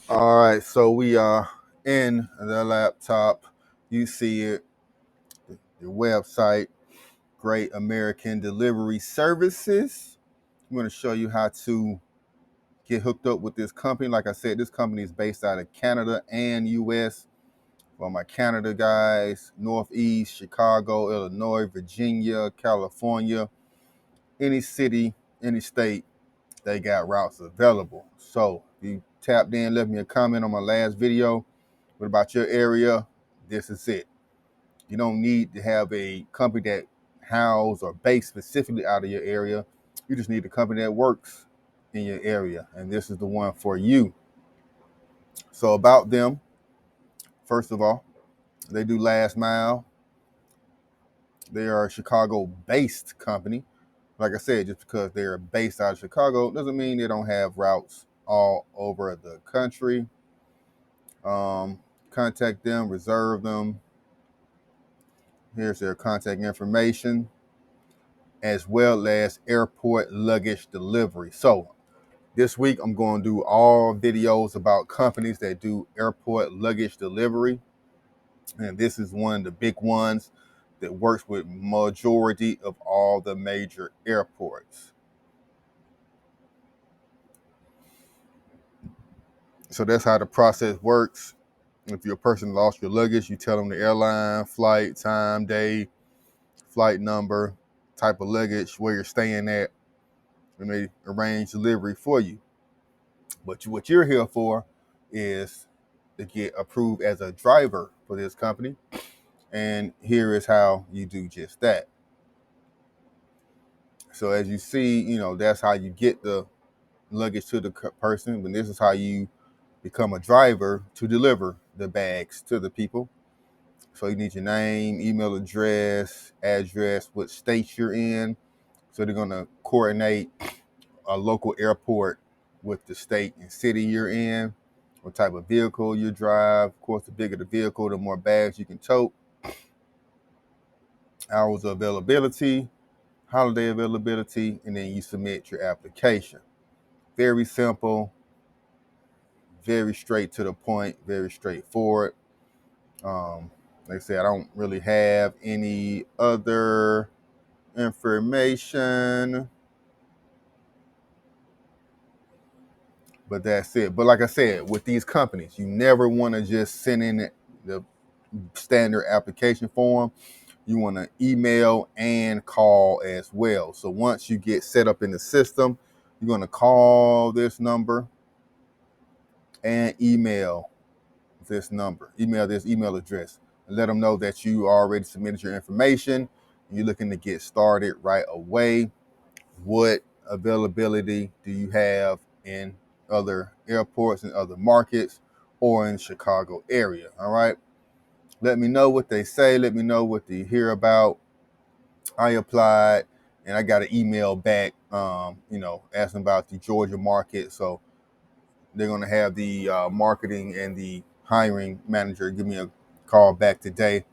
All right, so we are in the laptop. You see it, the website, Great American Delivery Services. I'm going to show you how to get hooked up with this company. Like I said, this company is based out of Canada and US. For my Canada guys, Northeast, Chicago, Illinois, Virginia, California, any city, any state, they got routes available. So you tapped in, left me a comment on my last video. What about your area? This is it. You don't need to have a company that house or base specifically out of your area. You just need a company that works in your area. And this is the one for you. So about them, first of all, they do last mile. They are a Chicago-based company. Like I said, just because they're based out of Chicago doesn't mean they don't have routes all over the country. Contact them, reserve them. Here's their contact information, as well as airport luggage delivery. So this week I'm going to do all videos about companies that do airport luggage delivery. And this is one of the big ones that works with majority of all the major airports. So that's how the process works. If your person lost your luggage, you tell them the airline, flight, time, day, flight number, type of luggage, where you're staying at, and they arrange delivery for you. But what you're here for is to get approved as a driver for this company. And here is how you do just that. So as you see, that's how you get the luggage to the person. But this is how you become a driver to deliver the bags to the people. So you need your name, email address, what state you're in. So they're going to coordinate a local airport with the state and city you're in, what type of vehicle you drive. Of course, the bigger the vehicle, the more bags you can tote. Hours of availability, holiday availability, and then you submit your application. Very simple, very straight to the point, very straightforward. Like I said, I don't really have any other information, but that's it. But like I said, with these companies, you never want to just send in the standard application form. You want to email and call as well. So once you get set up in the system, you're going to call this number and email this number, email this email address, and let them know that you already submitted your information. You're looking to get started right away. What availability do you have in other airports and other markets or in the Chicago area? All right. Let me know what they say. Let me know what they hear about. I applied and I got an email back, asking about the Georgia market. So they're going to have the marketing and the hiring manager give me a call back today.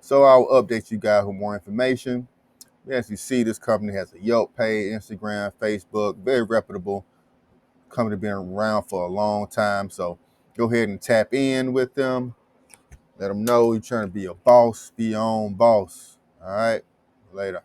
So I'll update you guys with more information. As you see, this company has a Yelp page, Instagram, Facebook, very reputable company, been around for a long time. So go ahead and tap in with them. Let them know you're trying to be a boss, be your own boss. All right, later.